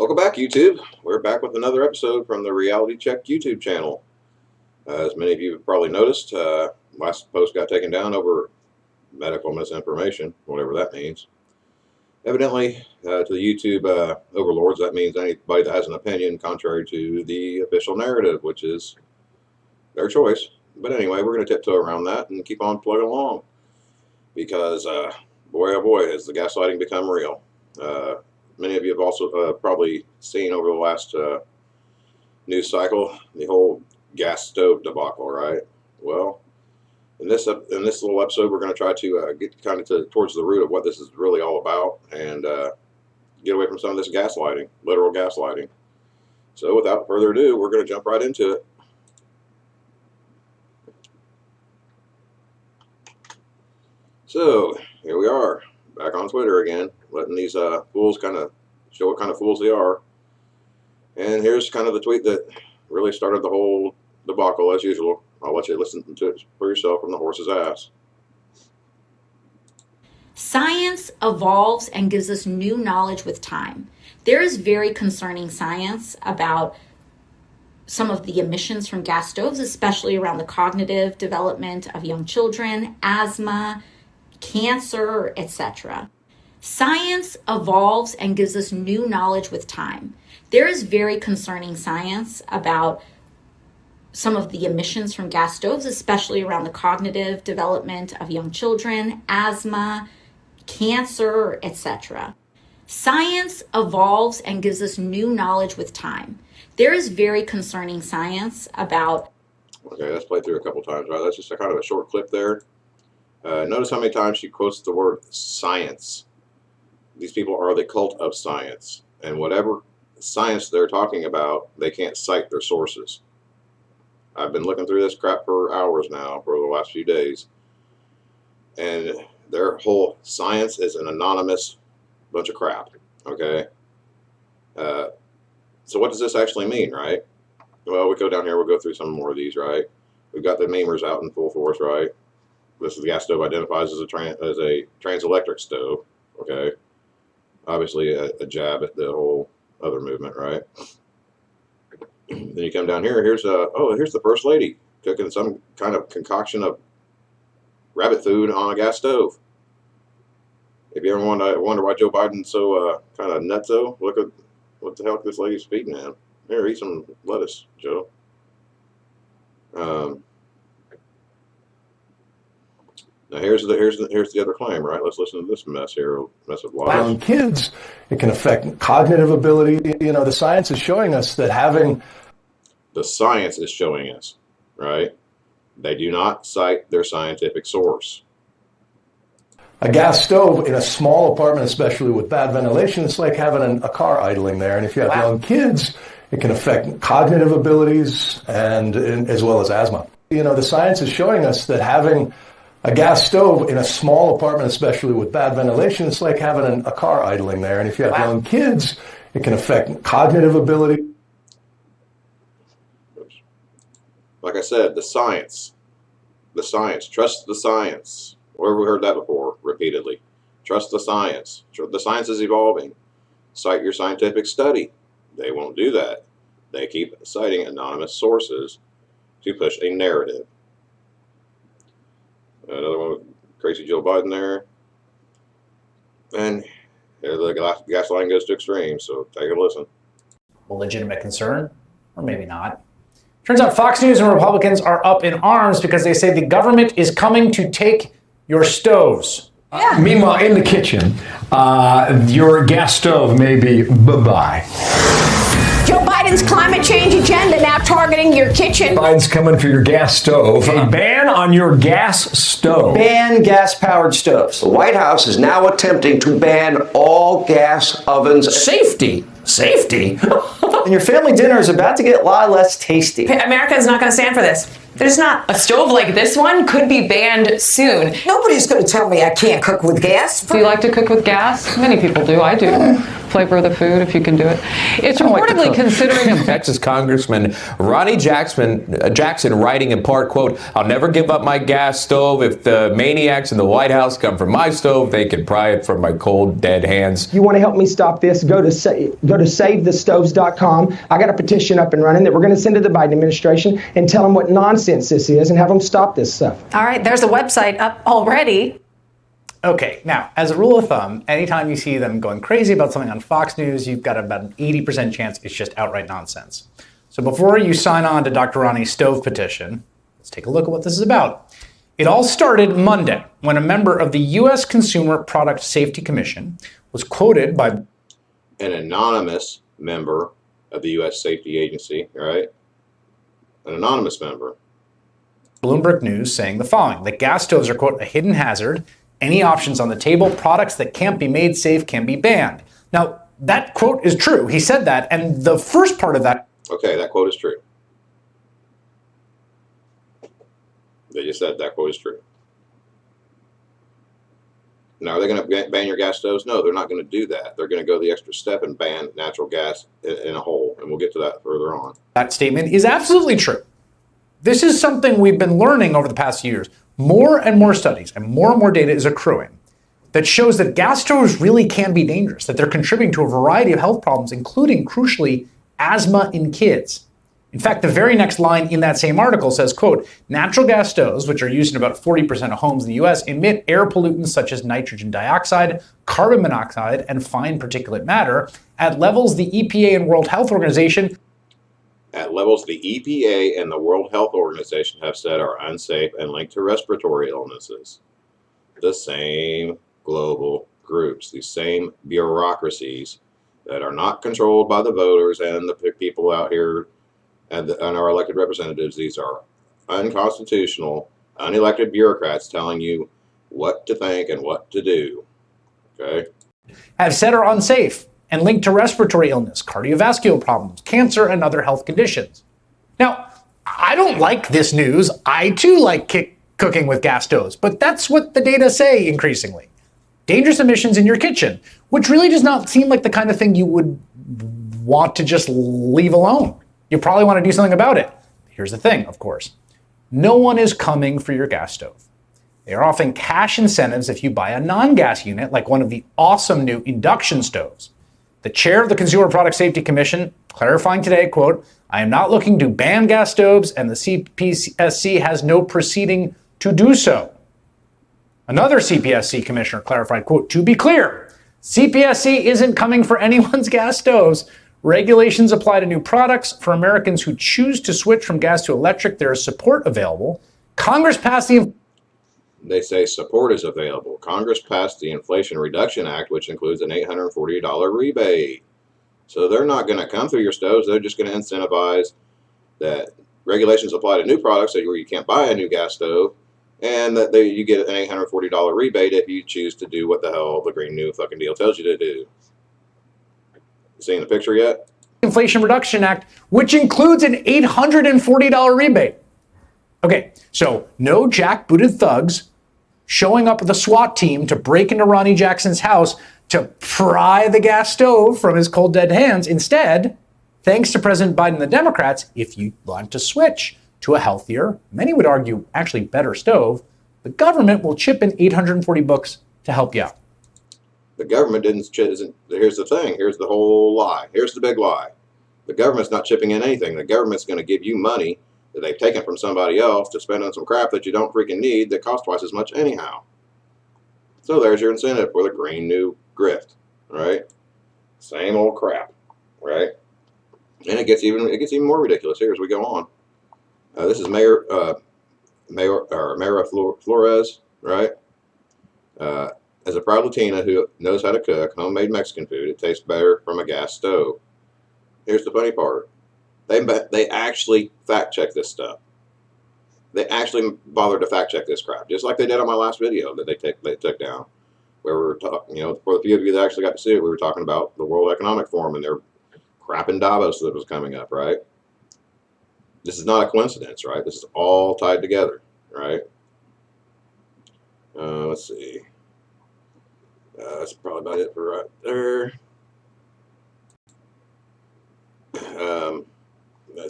Welcome back, YouTube. We're back with another episode from the Reality Check YouTube channel. As many of you have probably noticed, last post got taken down over medical misinformation, whatever that means. Evidently, to the YouTube overlords, that means anybody that has an opinion contrary to the official narrative, which is their choice. But anyway, we're going to tiptoe around that and keep on plugging along. Because, boy oh boy, has the gaslighting become real. Many of you have also probably seen over the last news cycle the whole gas stove debacle, right? Well, in this little episode, we're going to try to get kind of towards the root of what this is really all about and get away from some of this gaslighting, literal gaslighting. So without further ado, we're going to jump right into it. So here we are, back on Twitter again, letting these fools kind of show what kind of fools they are. And here's kind of the tweet that really started the whole debacle, as usual. I'll let you listen to it for yourself from the horse's ass. Science evolves and gives us new knowledge with time. There is very concerning science about some of the emissions from gas stoves, especially around the cognitive development of young children, asthma, cancer, etc. Science evolves and gives us new knowledge with time. There is very concerning science about some of the emissions from gas stoves, especially around the cognitive development of young children, asthma, cancer, etc. Science evolves and gives us new knowledge with time. There is very concerning science about... Okay, let's play through a couple times, right? That's just a kind of a short clip there. Notice how many times she quotes the word science. These people are the cult of science. And whatever science they're talking about, they can't cite their sources. I've been looking through this crap for hours now, for the last few days. And their whole science is an anonymous bunch of crap. Okay? So what does this actually mean, right? Well, we go down here, we'll go through some more of these, right? We've got the memers out in full force, right? This is the gas stove identifies as a trans-electric stove, okay? Obviously a jab at the whole other movement, right? Then you come down here, here's the First Lady cooking some kind of concoction of rabbit food on a gas stove. If you ever wonder why Joe Biden's so kind of nutso, look at what the hell this lady's feeding him. Here, eat some lettuce, Joe. Now here's the other claim, right? Let's listen to this mess here, mess of lies. On kids, it can affect cognitive ability. You know, the science is showing us that having... The science is showing us, right? They do not cite their scientific source. A gas stove in a small apartment, especially with bad ventilation, it's like having a car idling there. And if you have young kids, it can affect cognitive abilities and as well as asthma. You know, the science is showing us that having a gas stove in a small apartment, especially with bad ventilation, it's like having a car idling there. And if you have young kids, it can affect cognitive ability. Like I said, the science, trust the science. Where have we heard that before? Repeatedly. Trust the science. The science is evolving. Cite your scientific study. They won't do that. They keep citing anonymous sources to push a narrative. Another one with crazy Joe Biden there. And the gaslighting goes to extremes, so take a listen. A legitimate concern, or maybe not. Turns out Fox News and Republicans are up in arms because they say the government is coming to take your stoves. Yeah. Meanwhile, in the kitchen, your gas stove may be bye-bye. Joe Biden's climate change agenda now targeting your kitchen. Biden's coming for your gas stove. A ban on your gas stove. Ban gas-powered stoves. The White House is now attempting to ban all gas ovens. Safety? And your family dinner is about to get a lot less tasty. America is not going to stand for this. There's not a stove like this one could be banned soon. Nobody's going to tell me I can't cook with gas. Do you like to cook with gas? Many people do. I do. flavor of the food if you can do it. It's reportedly considering Texas Congressman Ronnie Jackson writing in part, quote, "I'll never give up my gas stove. If the maniacs in the White House come for my stove, they can pry it from my cold, dead hands." You want to help me stop this? Go to SaveTheStoves.com. I got a petition up and running that we're going to send to the Biden administration and tell them what nonsense this is and have them stop this stuff. All right, there's a website up already. Okay, now, as a rule of thumb, anytime you see them going crazy about something on Fox News, you've got about an 80% chance it's just outright nonsense. So before you sign on to Dr. Ronnie's stove petition, let's take a look at what this is about. It all started Monday when a member of the U.S. Consumer Product Safety Commission was quoted by an anonymous member of the U.S. Safety Agency, right? An anonymous member. Bloomberg News saying the following, that gas stoves are, quote, a hidden hazard. Any options on the table, products that can't be made safe can be banned. Now, that quote is true. He said that, and the first part of that... Okay, that quote is true. They just said that quote is true. Now, are they going to ban your gas stoves? No, they're not going to do that. They're going to go the extra step and ban natural gas in a whole, and we'll get to that further on. That statement is absolutely true. This is something we've been learning over the past years. More and more studies and more data is accruing that shows that gas stoves really can be dangerous, that they're contributing to a variety of health problems, including, crucially, asthma in kids. In fact, the very next line in that same article says, quote, natural gas stoves, which are used in about 40% of homes in the US, emit air pollutants such as nitrogen dioxide, carbon monoxide, and fine particulate matter at levels the EPA and World Health Organization at levels the EPA and the World Health Organization have said are unsafe and linked to respiratory illnesses. The same global groups, these same bureaucracies that are not controlled by the voters and the people out here and our elected representatives. These are unconstitutional, unelected bureaucrats telling you what to think and what to do. Okay? Have said are unsafe and linked to respiratory illness, cardiovascular problems, cancer, and other health conditions. Now, I don't like this news. I too like cooking with gas stoves, but that's what the data say increasingly. Dangerous emissions in your kitchen, which really does not seem like the kind of thing you would want to just leave alone. You probably want to do something about it. Here's the thing, of course. No one is coming for your gas stove. They are offering cash incentives if you buy a non-gas unit, like one of the awesome new induction stoves. The chair of the Consumer Product Safety Commission clarifying today, quote, I am not looking to ban gas stoves and the CPSC has no proceeding to do so. Another CPSC commissioner clarified, quote, to be clear, CPSC isn't coming for anyone's gas stoves. Regulations apply to new products. For Americans who choose to switch from gas to electric, there is support available. Congress passed the... They say support is available. Congress passed the Inflation Reduction Act, which includes an $840 rebate. So they're not going to come through your stoves. They're just going to incentivize that regulations apply to new products, where you can't buy a new gas stove, and that you get an $840 rebate if you choose to do what the hell the Green New fucking deal tells you to do. You seeing the picture yet? Inflation Reduction Act, which includes an $840 rebate. Okay, so no jackbooted thugs showing up with a SWAT team to break into Ronnie Jackson's house to pry the gas stove from his cold dead hands. Instead, thanks to President Biden and the Democrats, if you want to switch to a healthier, many would argue actually better stove, the government will chip in $840 to help you out. The government isn't, here's the thing, here's the whole lie, here's the big lie. The government's not chipping in anything. The government's going to give you money that they've taken from somebody else to spend on some crap that you don't freaking need that costs twice as much anyhow. So there's your incentive for the Green New grift, right? Same old crap, right? And it gets even more ridiculous here as we go on. This is Mayor Flores, right? As a proud Latina who knows how to cook homemade Mexican food, it tastes better from a gas stove. Here's the funny part. They actually fact check this stuff. They actually bothered to fact check this crap, just like they did on my last video that they took down, where we were talking, for the few of you that actually got to see it, we were talking about the World Economic Forum and their crap in Davos that was coming up, right? This is not a coincidence, right? This is all tied together, right? Let's see. That's probably about it for right there.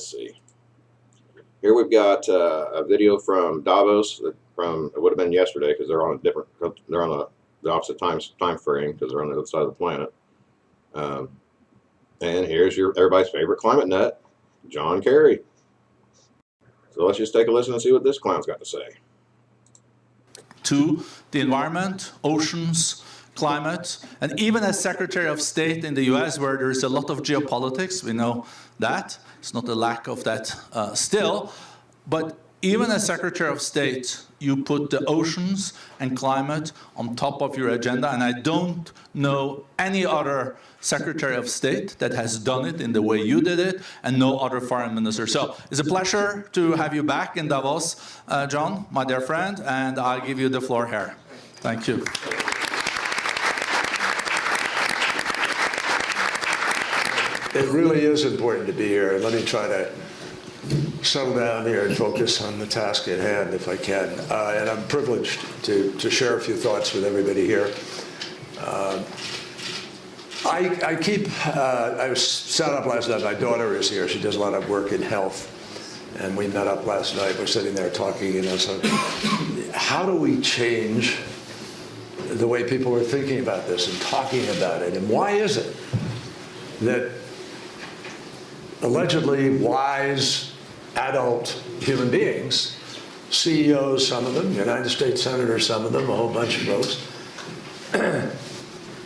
Let's see. Here we've got a video from Davos. It would have been yesterday because they're on the opposite time frame because they're on the other side of the planet. And here's everybody's favorite climate nut, John Kerry. So let's just take a listen and see what this clown's got to say. To the environment, oceans, climate, and even as Secretary of State in the US, where there's a lot of geopolitics, we know that. It's not a lack of that still. But even as Secretary of State, you put the oceans and climate on top of your agenda, and I don't know any other Secretary of State that has done it in the way you did it, and no other foreign minister. So it's a pleasure to have you back in Davos, John, my dear friend, and I'll give you the floor here. Thank you. It really is important to be here. Let me try to settle down here and focus on the task at hand if I can. And I'm privileged to share a few thoughts with everybody here. I was sat up last night. My daughter is here. She does a lot of work in health. And we met up last night. We're sitting there talking, so how do we change the way people are thinking about this and talking about it? And why is it that allegedly wise adult human beings, CEOs, some of them, United States senators, some of them, a whole bunch of folks,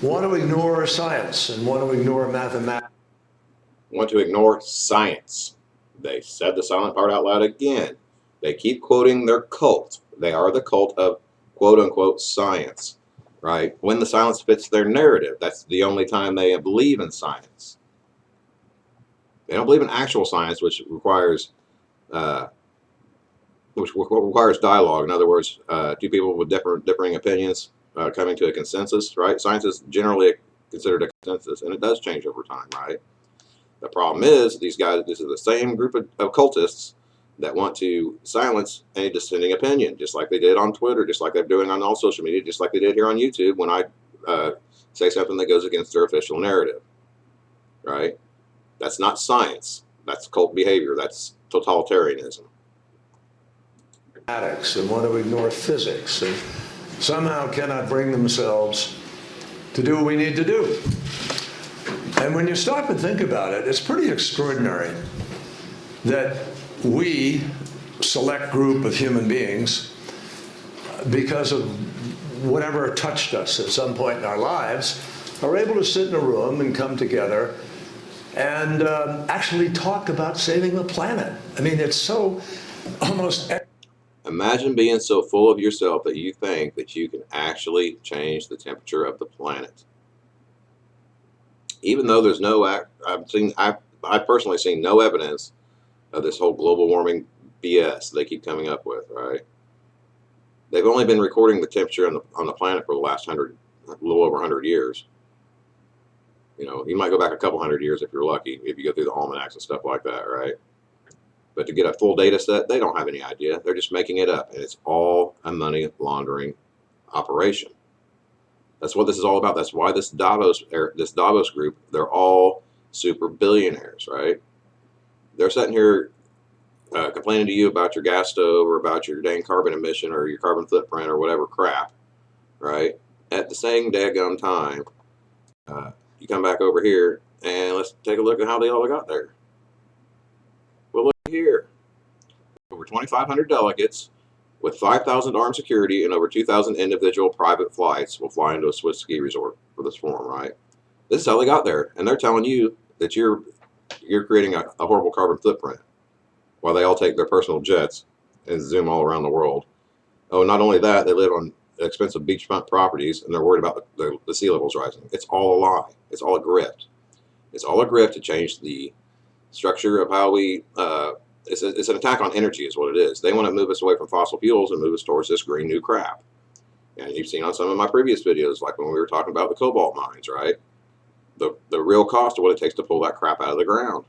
want to ignore science and want to ignore mathematics? Want to ignore science. They said the silent part out loud again. They keep quoting their cult. They are the cult of quote-unquote science, right? When the silence fits their narrative, that's the only time they believe in science. They don't believe in actual science, which requires dialogue. In other words, two people with differing opinions coming to a consensus, right? Science is generally considered a consensus, and it does change over time, right? The problem is these guys, this is the same group of cultists that want to silence any dissenting opinion, just like they did on Twitter, just like they're doing on all social media, just like they did here on YouTube when I say something that goes against their official narrative, right? That's not science. That's cult behavior. That's totalitarianism. And want to ignore physics and somehow cannot bring themselves to do what we need to do. And when you stop and think about it, it's pretty extraordinary that we, select group of human beings, because of whatever touched us at some point in our lives, are able to sit in a room and come together and actually talk about saving the planet. I mean, it's so almost... Imagine being so full of yourself that you think that you can actually change the temperature of the planet. Even though there's no, I've personally seen no evidence of this whole global warming BS they keep coming up with, right? They've only been recording the temperature on the planet for the last a little over 100 years. You know, you might go back a couple hundred years if you're lucky, if you go through the almanacs and stuff like that, right? But to get a full data set, they don't have any idea. They're just making it up, and it's all a money laundering operation. That's what this is all about. That's why this Davos group, they're all super billionaires, right? They're sitting here complaining to you about your gas stove or about your dang carbon emission or your carbon footprint or whatever crap, right? At the same daggum time, you come back over here and let's take a look at how they all got there. Well, look here. Over 2,500 delegates with 5,000 armed security and over 2,000 individual private flights will fly into a Swiss ski resort for this forum, right? This is how they got there. And they're telling you that you're creating a horrible carbon footprint while they all take their personal jets and zoom all around the world. Oh, not only that, they live on expensive beachfront properties and they're worried about the sea levels rising. It's all a lie. It's all a grift. It's all a grift to change the structure of how we, it's an attack on energy is what it is. They want to move us away from fossil fuels and move us towards this green new crap. And you've seen on some of my previous videos, like when we were talking about the cobalt mines, right? The real cost of what it takes to pull that crap out of the ground.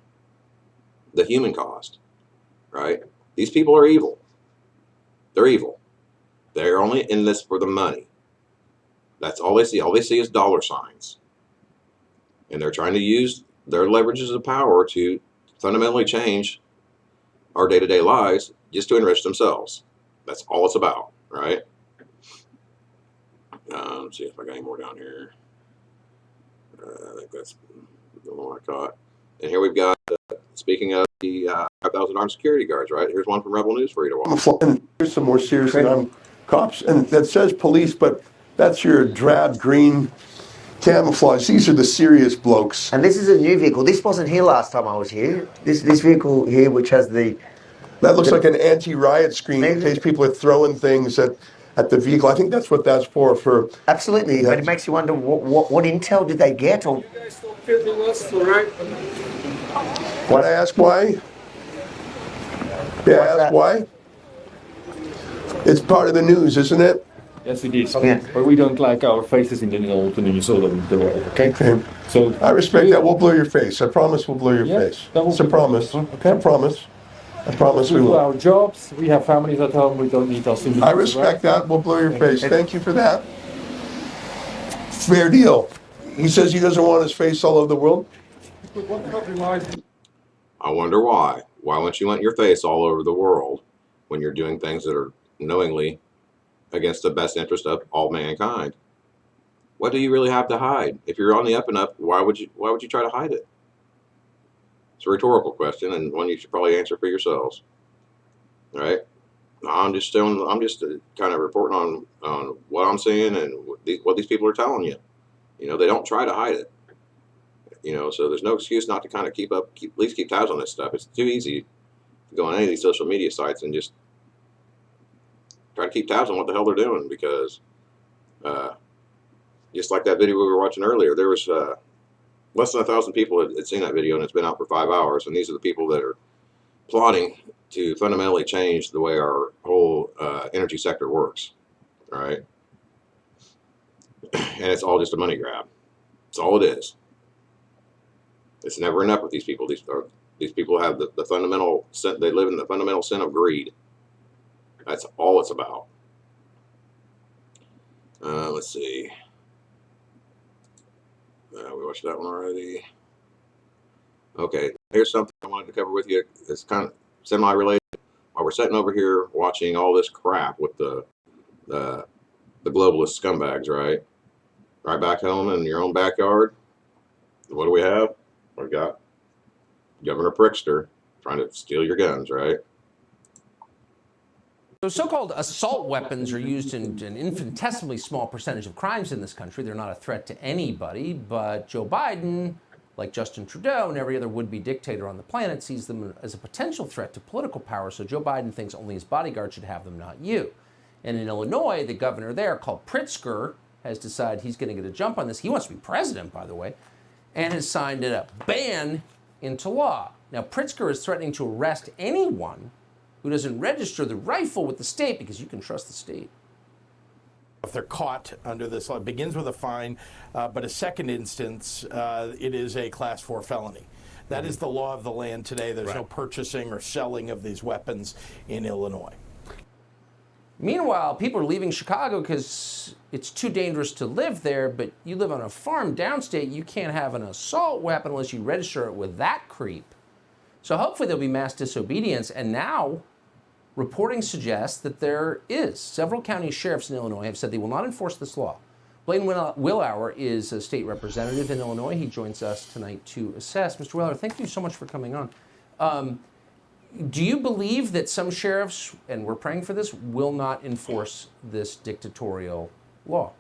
The human cost, right? These people are evil. They're evil. They're only in this for the money. That's all they see. All they see is dollar signs. And they're trying to use their leverages of power to fundamentally change our day-to-day lives just to enrich themselves. That's all it's about, right? Let's see if I got any more down here. I think that's the one I caught. And here we've got, speaking of the 5,000 armed security guards, right? Here's one from Rebel News for you to watch. And here's some more serious armed cops, and that says police, but that's your drab green camouflage. These are the serious blokes. And this is a new vehicle. This wasn't here last time I was here. This vehicle here, which has the... That looks like an anti-riot screen in case people are throwing things at the vehicle. I think that's what that's for. Absolutely, but it makes you wonder what intel did they get? Or... Want to ask why? Yeah, ask why? It's part of the news, isn't it? Yes, it is. Okay. But we don't like our faces in the news all over the world, okay? So I respect that. We'll blur your face. I promise we'll blur your face. It's a promise. Okay, I promise. I promise we do will. Our jobs, we have families at home, we don't need us in the news. I respect that. We'll blur your face. Thank you for that. Fair deal. He says he doesn't want his face all over the world. I wonder why. Why wouldn't you want your face all over the world when you're doing things that are knowingly against the best interest of all mankind? What do you really have to hide? If you're on the up and up, why would you try to hide it? It's a rhetorical question, and one you should probably answer for yourselves. All right? I'm just kind of reporting on what I'm seeing and what these people are telling you. You know, they don't try to hide it. You know, so there's no excuse not to kind of at least keep tabs on this stuff. It's too easy to go on any of these social media sites and just try to keep tabs on what the hell they're doing, because just like that video we were watching earlier, there was less than 1,000 people had seen that video, and it's been out for 5 hours, and these are the people that are plotting to fundamentally change the way our whole energy sector works, right? And it's all just a money grab. That's all it is. It's never enough with these people. These people have the fundamental sin. They live in the fundamental sin of greed. That's all it's about. Let's see. We watched that one already. Okay, here's something I wanted to cover with you. It's kind of semi-related. While we're sitting over here watching all this crap with the globalist scumbags, right? Right back home in your own backyard, what do we have? We've got Governor Prickster trying to steal your guns, right? So so-called assault weapons are used in an infinitesimally small percentage of crimes in this country. They're not a threat to anybody, but Joe Biden, like Justin Trudeau and every other would-be dictator on the planet, sees them as a potential threat to political power. So Joe Biden thinks only his bodyguard should have them, not you. And in Illinois, the governor there, called Pritzker, has decided he's going to get a jump on this. He wants to be president, by the way, and has signed a ban into law. Now, Pritzker is threatening to arrest anyone who doesn't register the rifle with the state, because you can trust the state. If they're caught under this law, it begins with a fine, but a second instance, it is a Class 4 felony. That is the law of the land today. There's no purchasing or selling of these weapons in Illinois. Meanwhile, people are leaving Chicago because it's too dangerous to live there, but you live on a farm downstate, you can't have an assault weapon unless you register it with that creep. So hopefully there'll be mass disobedience, and now reporting suggests that there is. Several county sheriffs in Illinois have said they will not enforce this law. Blaine Willauer is a state representative in Illinois. He joins us tonight to assess. Mr. Willauer, thank you so much for coming on. Do you believe that some sheriffs, and we're praying for this, will not enforce this dictatorial law?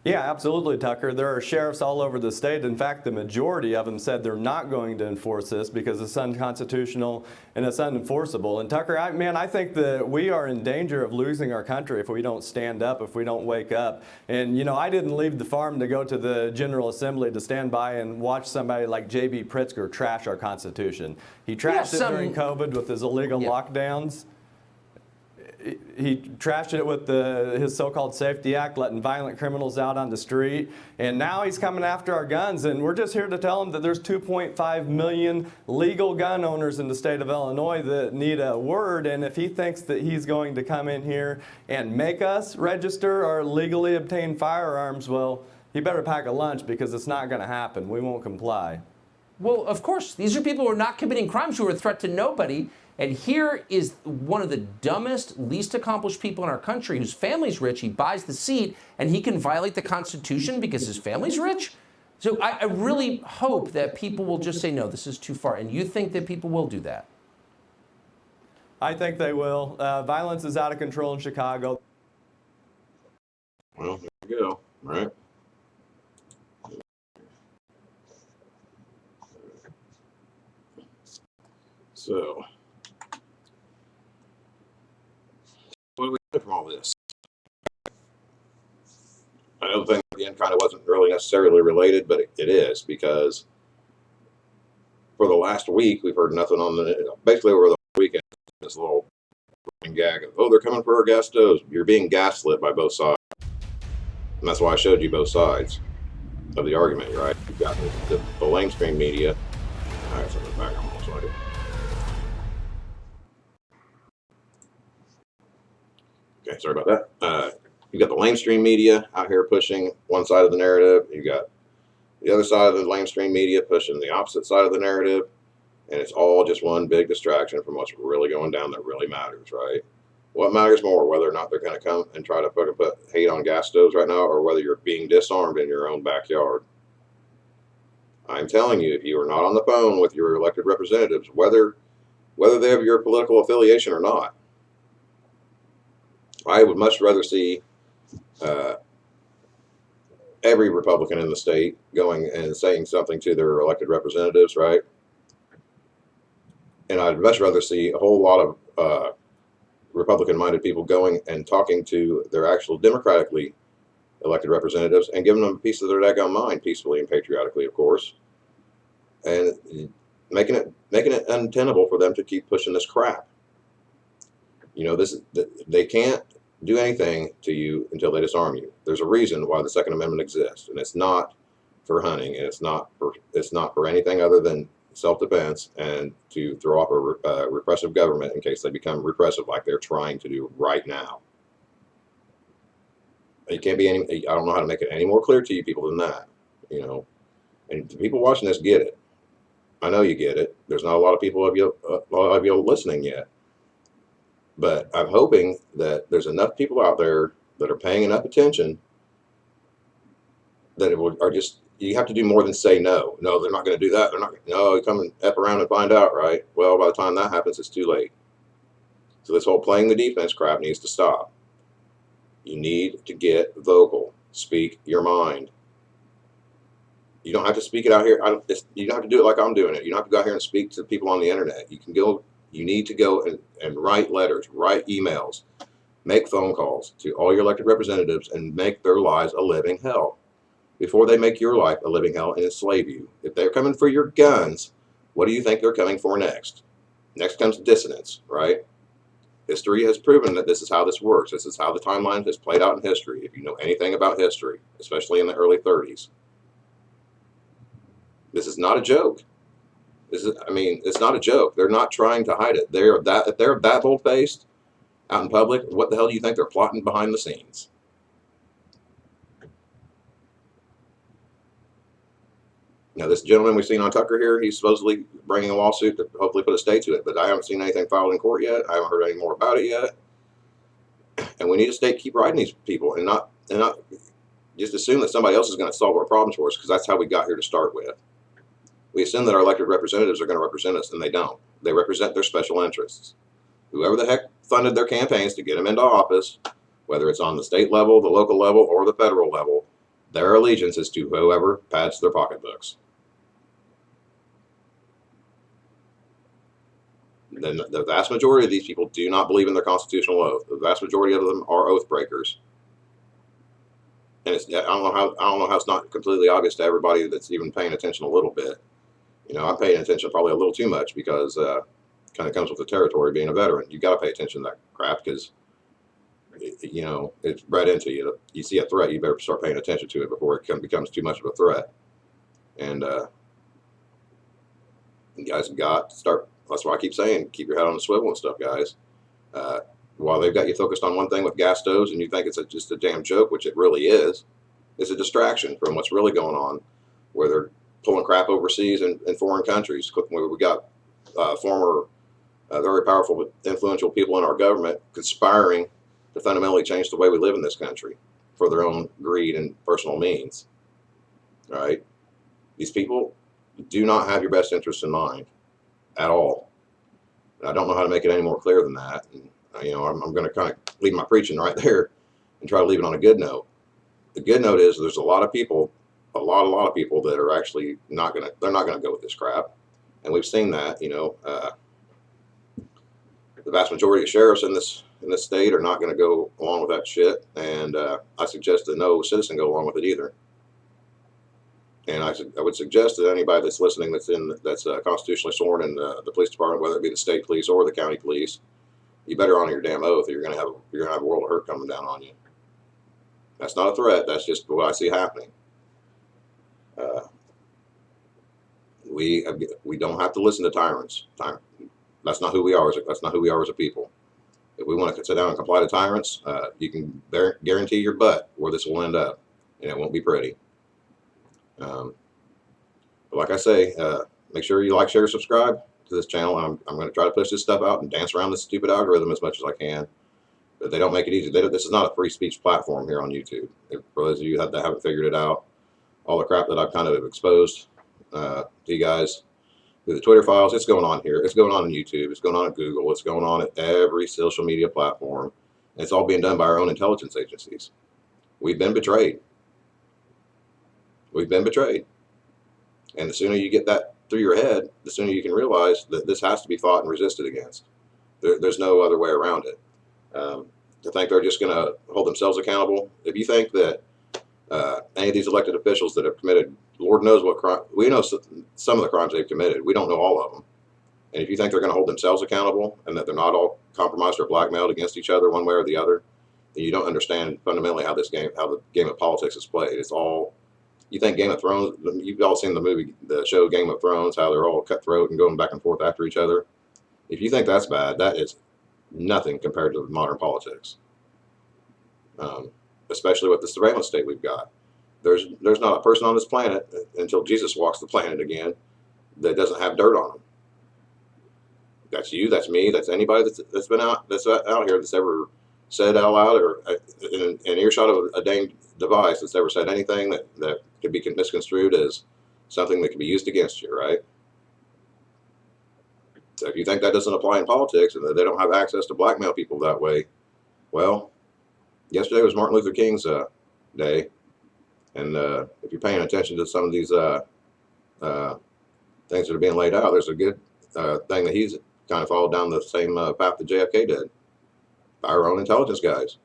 Yeah, absolutely, Tucker. There are sheriffs all over the state. In fact, the majority of them said they're not going to enforce this because it's unconstitutional and it's unenforceable. And Tucker, I think that we are in danger of losing our country if we don't stand up, if we don't wake up. And, you know, I didn't leave the farm to go to the General Assembly to stand by and watch somebody like J.B. Pritzker trash our Constitution. He trashed it during COVID with his illegal lockdowns. He trashed it with his so-called Safety Act, letting violent criminals out on the street. And now he's coming after our guns. And we're just here to tell him that there's 2.5 million legal gun owners in the state of Illinois that need a word. And if he thinks that he's going to come in here and make us register or legally obtain firearms, well, he better pack a lunch, because it's not going to happen. We won't comply. Well, of course, these are people who are not committing crimes, who are a threat to nobody. And here is one of the dumbest, least accomplished people in our country whose family's rich. He buys the seat and he can violate the Constitution because his family's rich. So I really hope that people will just say, no, this is too far. And you think that people will do that? I think they will. Violence is out of control in Chicago. Well, there you go. All right. So, what do we get from all this? I know the thing at the end kind of wasn't really necessarily related, but it is, because for the last week we've heard nothing on the, basically over the weekend, this little gag of, oh, they're coming for our gas stoves. You're being gaslit by both sides. And that's why I showed you both sides of the argument, right? You've got the mainstream media. All right, so the background so I do. Okay, sorry about that. You got the mainstream media out here pushing one side of the narrative. You got the other side of the mainstream media pushing the opposite side of the narrative, and it's all just one big distraction from what's really going down that really matters, right? What matters more, whether or not they're going to come and try to fucking put hate on gas stoves right now, or whether you're being disarmed in your own backyard? I'm telling you, if you are not on the phone with your elected representatives, whether they have your political affiliation or not, I would much rather see every Republican in the state going and saying something to their elected representatives, right? And I'd much rather see a whole lot of Republican-minded people going and talking to their actual democratically elected representatives and giving them a piece of their daggone mind, peacefully and patriotically, of course, and making it untenable for them to keep pushing this crap. You know, they can't do anything to you until they disarm you. There's a reason why the Second Amendment exists, and it's not for hunting, and it's not for anything other than self-defense and to throw off a repressive government in case they become repressive like they're trying to do right now. It can't be any, I don't know how to make it any more clear to you people than that, you know. And the people watching this get it. I know you get it. There's not a lot of people of you listening yet. But I'm hoping that there's enough people out there that are paying enough attention that are just, you have to do more than say no. No, they're not going to do that. They're not. No, you come and F around and find out, right? Well, by the time that happens, it's too late. So this whole playing the defense crap needs to stop. You need to get vocal. Speak your mind. You don't have to speak it out here. You don't have to do it like I'm doing it. You don't have to go out here and speak to people on the internet. You can go. You need to go and write letters, write emails, make phone calls to all your elected representatives and make their lives a living hell before they make your life a living hell and enslave you. If they're coming for your guns, what do you think they're coming for next? Next comes dissonance, right? History has proven that this is how this works. This is how the timeline has played out in history. If you know anything about history, especially in the early 30s, this is not a joke. It's not a joke. They're not trying to hide it. If they're that bold-faced out in public, what the hell do you think they're plotting behind the scenes? Now, this gentleman we've seen on Tucker here, he's supposedly bringing a lawsuit to hopefully put a stay to it, but I haven't seen anything filed in court yet. I haven't heard any more about it yet. And we need to keep riding these people and not just assume that somebody else is going to solve our problems for us, because that's how we got here to start with. We assume that our elected representatives are going to represent us, and they don't. They represent their special interests. Whoever the heck funded their campaigns to get them into office, whether it's on the state level, the local level, or the federal level, their allegiance is to whoever pads their pocketbooks. Then the vast majority of these people do not believe in their constitutional oath. The vast majority of them are oath breakers. And I don't know how it's not completely obvious to everybody that's even paying attention a little bit. You know, I'm paying attention probably a little too much because kind of comes with the territory being a veteran. You got to pay attention to that crap because, you know, it's bred into you. You see a threat, you better start paying attention to it before it becomes too much of a threat. And you guys got to start. That's why I keep saying, keep your head on the swivel and stuff, guys. While they've got you focused on one thing with gas stoves and you think it's just a damn joke, which it really is, it's a distraction from what's really going on, where they're pulling crap overseas in foreign countries. We got former very powerful, influential people in our government conspiring to fundamentally change the way we live in this country for their own greed and personal means. Right? These people do not have your best interest in mind at all. And I don't know how to make it any more clear than that. And, I'm going to kind of leave my preaching right there and try to leave it on a good note. The good note is there's a lot of people, a lot of people that are actually they're not going to go with this crap. And we've seen that, the vast majority of sheriffs in this state are not going to go along with that shit. And I suggest that no citizen go along with it either. And I would suggest that anybody that's listening that's constitutionally sworn in the police department, whether it be the state police or the county police, you better honor your damn oath, or you're gonna have a world of hurt coming down on you. That's not a threat. That's just what I see happening. We don't have to listen to tyrants. That's not who we are. That's not who we are as a people. If we want to sit down and comply to tyrants, you can guarantee your butt where this will end up, and it won't be pretty. But like I say, make sure you like, share, subscribe to this channel. I'm going to try to push this stuff out and dance around this stupid algorithm as much as I can. But they don't make it easy. This is not a free speech platform here on YouTube. For those of you that haven't figured it out, all the crap that I've kind of exposed to you guys through the Twitter files, it's going on here. It's going on YouTube. It's going on at Google. It's going on at every social media platform. And it's all being done by our own intelligence agencies. We've been betrayed. We've been betrayed. And the sooner you get that through your head, the sooner you can realize that this has to be fought and resisted against. There's no other way around it. To think they're just going to hold themselves accountable. If you think that any of these elected officials that have committed, Lord knows what crime, we know some of the crimes they've committed. We don't know all of them. And if you think they're going to hold themselves accountable and that they're not all compromised or blackmailed against each other one way or the other, then you don't understand fundamentally how the game of politics is played. It's all, you think Game of Thrones, you've all seen the show Game of Thrones, how they're all cutthroat and going back and forth after each other. If you think that's bad, that is nothing compared to modern politics. Especially with the surveillance state we've got. There's not a person on this planet until Jesus walks the planet again that doesn't have dirt on them. That's you, that's me, that's anybody that's been out here that's ever said out loud or in earshot of a dang device that's ever said anything that could be misconstrued as something that could be used against you, right? So if you think that doesn't apply in politics and that they don't have access to blackmail people that way, well, yesterday was Martin Luther King's day, and if you're paying attention to some of these things that are being laid out, there's a good thing that he's kind of followed down the same path that JFK did by our own intelligence guys.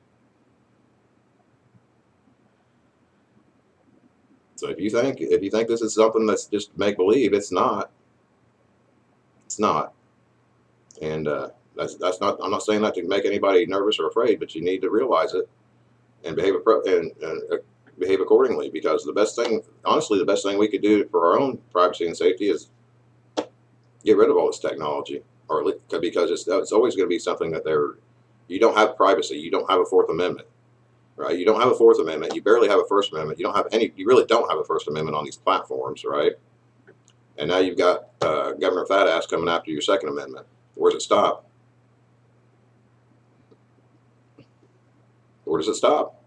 So if you think this is something that's just make believe, it's not. It's not. And that's not. I'm not saying that to make anybody nervous or afraid, but you need to realize it and behave accordingly. Because the best thing, honestly, the best thing we could do for our own privacy and safety is get rid of all this technology, or at least, because it's always going to be something that you don't have privacy. You don't have a Fourth Amendment, right? You don't have a Fourth Amendment. You barely have a First Amendment. You really don't have a First Amendment on these platforms, right? And now you've got Governor Fat Ass coming after your Second Amendment. Where does it stop? Where does it stop?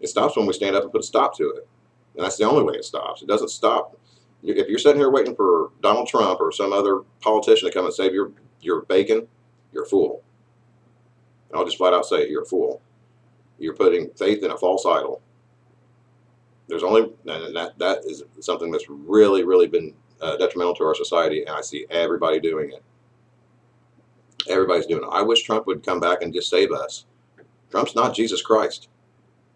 It stops when we stand up and put a stop to it. And that's the only way it stops. It doesn't stop. If you're sitting here waiting for Donald Trump or some other politician to come and save your bacon, you're a fool. I'll just flat out say it, you're a fool. You're putting faith in a false idol. There's only, and that is something that's really, really been detrimental to our society, and I see everybody doing it. Everybody's doing it. I wish Trump would come back and just save us. Trump's not Jesus Christ.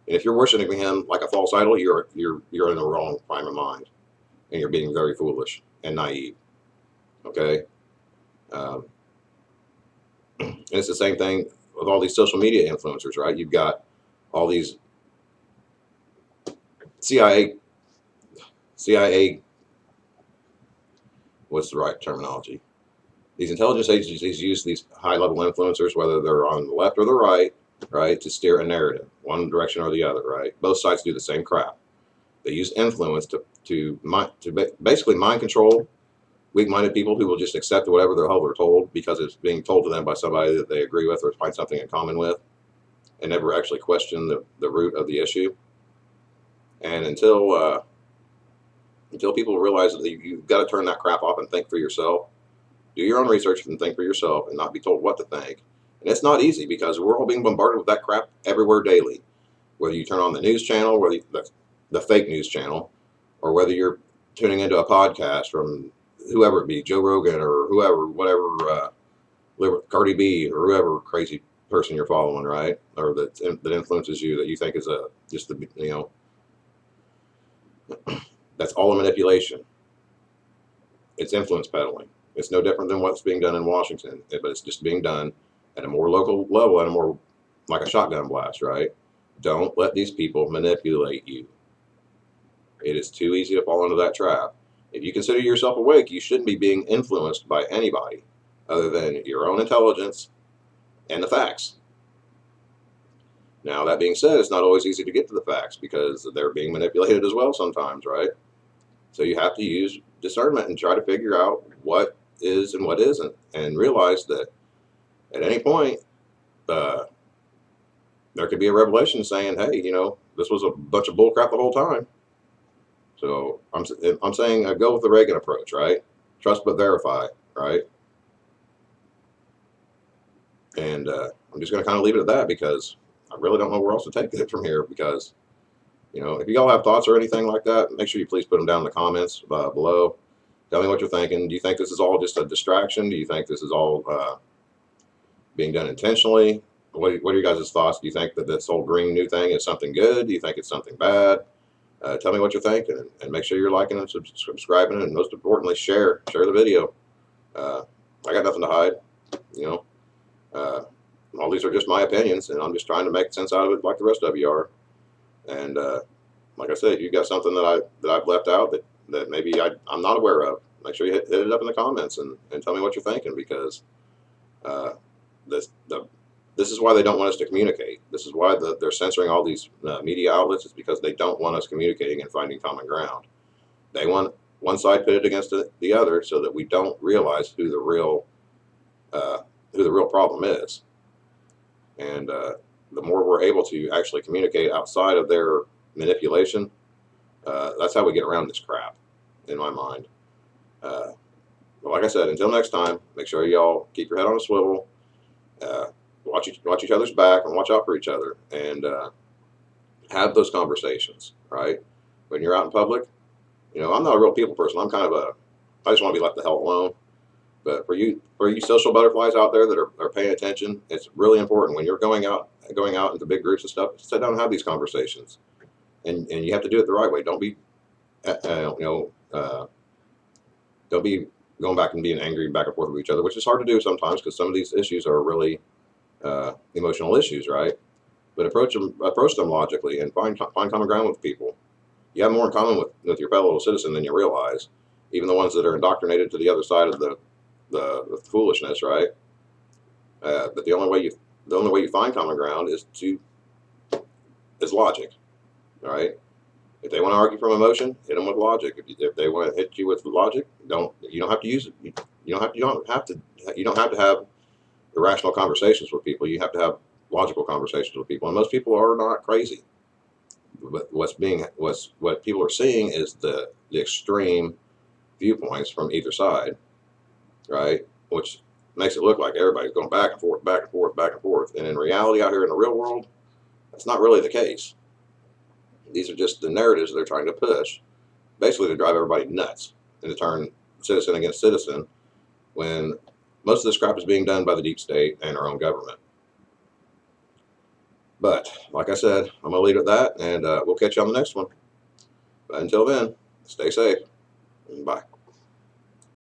And if you're worshiping him like a false idol, you're in the wrong frame of mind. And you're being very foolish and naive. Okay? And it's the same thing with all these social media influencers, right? You've got all these CIA, what's the right terminology? These intelligence agencies use these high-level influencers, whether they're on the left or the right, to steer a narrative, one direction or the other, right? Both sides do the same crap. They use influence to basically mind control weak-minded people who will just accept whatever the hell they're told because it's being told to them by somebody that they agree with or find something in common with, and never actually question the root of the issue. And until people realize that you've got to turn that crap off and think for yourself, do your own research and think for yourself, and not be told what to think. And it's not easy because we're all being bombarded with that crap everywhere daily. Whether you turn on the news channel, whether the fake news channel, or whether you're tuning into a podcast from whoever it be, Joe Rogan or whoever, whatever, Cardi B or whoever crazy person you're following, right? Or that influences you, that you think is that's all a manipulation. It's influence peddling. It's no different than what's being done in Washington, but it's just being done at a more local level, and a more like a shotgun blast, right? Don't let these people manipulate you. It is too easy to fall into that trap. If you consider yourself awake, you shouldn't be being influenced by anybody other than your own intelligence and the facts. Now, that being said, it's not always easy to get to the facts because they're being manipulated as well sometimes, right? So you have to use discernment and try to figure out what is and what isn't, and realize that at any point, there could be a revelation saying, hey, this was a bunch of bullcrap the whole time. So I'm saying go with the Reagan approach, right? Trust but verify, right? And I'm just going to kind of leave it at that because I really don't know where else to take it from here. Because, if you all have thoughts or anything like that, make sure you please put them down in the comments below. Tell me what you're thinking. Do you think this is all just a distraction? Do you think this is all being done intentionally? What are your guys' thoughts? Do you think that this whole green new thing is something good? Do you think it's something bad? Tell me what you're thinking, and make sure you're liking and subscribing, and most importantly, share the video. I got nothing to hide, all these are just my opinions, and I'm just trying to make sense out of it like the rest of you are. And like I said, if you've got something that I've left out that maybe I'm not aware of, make sure you hit it up in the comments and tell me what you're thinking, because this is why they don't want us to communicate. This is why they're censoring all these media outlets. It's because they don't want us communicating and finding common ground. They want one side pitted against the other so that we don't realize who the real problem is. And the more we're able to actually communicate outside of their manipulation, that's how we get around this crap, in my mind. But like I said, until next time, make sure y'all keep your head on a swivel. Watch each other's back and watch out for each other, and have those conversations, right? When you're out in public, I'm not a real people person. I'm kind of I just want to be left the hell alone. But for you social butterflies out there that are paying attention, it's really important when you're going out into big groups and stuff, sit down and have these conversations, and you have to do it the right way. Don't be don't be going back and being angry back and forth with each other, which is hard to do sometimes because some of these issues are really emotional issues, right? But approach them logically and find common ground with people. You have more in common with your fellow citizen than you realize, even the ones that are indoctrinated to the other side of the foolishness, right? But the only way you find common ground is logic, all right? If they want to argue from emotion, hit them with logic. If they want to hit you with logic, you don't have to use it. You don't have to have irrational conversations with people. You have to have logical conversations with people, and most people are not crazy. But what people are seeing is the extreme viewpoints from either side, right? Which makes it look like everybody's going back and forth, back and forth, back and forth. And in reality, out here in the real world, that's not really the case. These are just the narratives they're trying to push, basically to drive everybody nuts and to turn citizen against citizen, when most of this crap is being done by the deep state and our own government. But like I said, I'm going to leave it at that, and we'll catch you on the next one. But until then, stay safe. Bye.